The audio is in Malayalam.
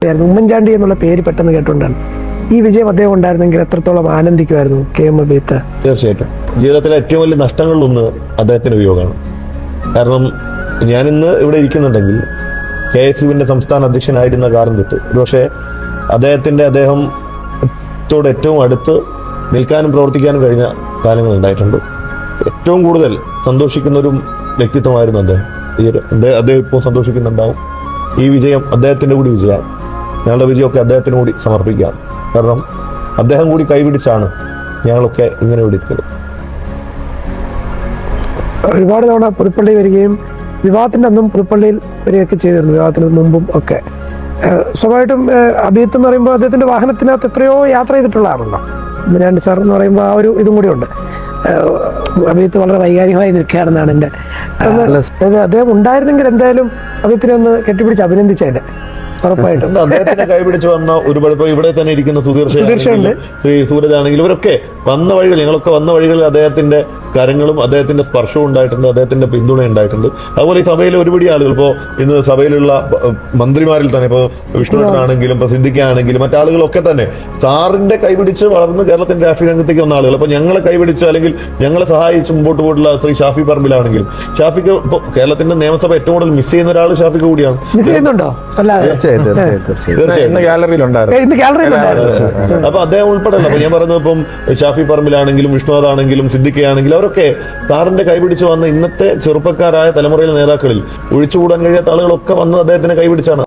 ഉമ്മൻചാണ്ടി എന്നുള്ള പേര് പെട്ടെന്ന് കേട്ടുകൊണ്ടാണ് ഈ വിജയം അദ്ദേഹം ഉണ്ടായിരുന്നെങ്കിൽ എത്രത്തോളം ആനന്ദിക്കുമായിരുന്നു KM അബീത്ത്. തീർച്ചയായിട്ടും ജീവിതത്തിലെ ഏറ്റവും വലിയ നഷ്ടങ്ങളിലൊന്ന് അദ്ദേഹത്തിന്റെ വിയോഗമാണ്. കാരണം ഞാനിന്ന് ഇവിടെ ഇരിക്കുന്നുണ്ടെങ്കിൽ KSUവിന്റെ സംസ്ഥാന അധ്യക്ഷനായിരുന്ന കാലം തൊട്ട് ഒരുപക്ഷെ അദ്ദേഹത്തോട് ഏറ്റവും അടുത്ത് നിൽക്കാനും പ്രവർത്തിക്കാനും കഴിഞ്ഞ കാലങ്ങൾ ഉണ്ടായിട്ടുണ്ട്. ഏറ്റവും കൂടുതൽ സന്തോഷിക്കുന്ന ഒരു വ്യക്തിത്വമായിരുന്നു അദ്ദേഹം ഇപ്പോൾ സന്തോഷിക്കുന്നുണ്ടാവും. ഈ വിജയം അദ്ദേഹത്തിന്റെ കൂടി വിജയമാണ്. ഞങ്ങളുടെ വിജയമൊക്കെ അദ്ദേഹത്തിന് കൂടി സമർപ്പിക്കുകയാണ്. കാരണം അദ്ദേഹം കൂടി കൈപിടിച്ചാണ് ഞങ്ങളൊക്കെ ഇങ്ങനെ ഇവിടെ ഇരിക്കുന്നത്. ഒരുപാട് തവണ പുതുപ്പള്ളി വരികയും വിവാഹത്തിന്റെ അന്നും പുതുപ്പള്ളിയിൽ വരികയൊക്കെ ചെയ്തിരുന്നു, വിവാഹത്തിന് മുമ്പും ഒക്കെ. സ്വാഭാവികമായിട്ടും അബീത്ത് എന്ന് പറയുമ്പോൾ അദ്ദേഹത്തിന്റെ വാഹനത്തിനകത്ത് എത്രയോ യാത്ര ചെയ്തിട്ടുള്ള ആണല്ലോ. ഉമ്മൻചാണ്ടി സാർ എന്ന് പറയുമ്പോൾ ആ ഒരു ഇതും കൂടി ഉണ്ട്. അബീത്ത് വളരെ വൈകാരികമായി നിൽക്കുകയാണെന്നാണ് എൻ്റെ. അദ്ദേഹം ഉണ്ടായിരുന്നെങ്കിൽ എന്തായാലും അബീത്തിനെ ഒന്ന് കെട്ടിപ്പിടിച്ച് അഭിനന്ദിച്ചേനെ ഉറപ്പായിട്ടും. അദ്ദേഹത്തിനെ കൈപിടിച്ച് വന്ന ഒരുപാട് ഇപ്പൊ ഇവിടെ തന്നെ ഇരിക്കുന്ന സുധീർഷയുണ്ട്, ശ്രീ സൂരജ് ആണെങ്കിലും ഇവരൊക്കെ വന്ന വഴികൾ, ഞങ്ങളൊക്കെ വന്ന വഴികളിൽ അദ്ദേഹത്തിന്റെ കരങ്ങളും അദ്ദേഹത്തിന്റെ സ്പർശവും ഉണ്ടായിട്ടുണ്ട്, അദ്ദേഹത്തിന്റെ പിന്തുണ ഉണ്ടായിട്ടുണ്ട്. അതുപോലെ ഈ സഭയിലെ ഒരുപാട് ആളുകൾ, ഇപ്പോ ഇന്ന് സഭയിലുള്ള മന്ത്രിമാരിൽ തന്നെ ഇപ്പോ വിഷ്ണുനാണെങ്കിലും ഇപ്പൊ സിദ്ദിഖാണെങ്കിലും മറ്റാളുകളൊക്കെ തന്നെ സാറിന്റെ കൈപിടിച്ച് വളർന്ന് കേരളത്തിന്റെ രാഷ്ട്രീയ രംഗത്തേക്ക് വന്ന ആളുകൾ. അപ്പൊ ഞങ്ങളെ കൈപിടിച്ച് അല്ലെങ്കിൽ ഞങ്ങളെ സഹായിച്ച് മുമ്പോട്ട് പോയിട്ടുള്ള ശ്രീ ഷാഫി പറമ്പിലാണെങ്കിലും, ഷാഫിക്ക് ഇപ്പൊ കേരളത്തിന്റെ നിയമസഭ ഏറ്റവും കൂടുതൽ മിസ് ചെയ്യുന്ന ഒരാൾ ഷാഫിക്ക് കൂടിയാണ്. മിസ് ചെയ്യുന്നുണ്ടോ? അപ്പൊ അദ്ദേഹം ഉൾപ്പെടെയല്ല. അപ്പൊ ഞാൻ പറയുന്നത് ഇപ്പം ഷാഫി പറമ്പിലാണെങ്കിലും വിഷ്ണുവാണെങ്കിലും സിദ്ദിഖയാണെങ്കിലും അവരൊക്കെ സാറിന്റെ കൈപിടിച്ച് വന്ന ഇന്നത്തെ ചെറുപ്പക്കാരായ തലമുറയിലെ നേതാക്കളിൽ ഒഴിച്ചുകൂടാൻ കഴിയാത്ത ആളുകളൊക്കെ വന്ന് അദ്ദേഹത്തിനെ കൈപിടിച്ചാണ്.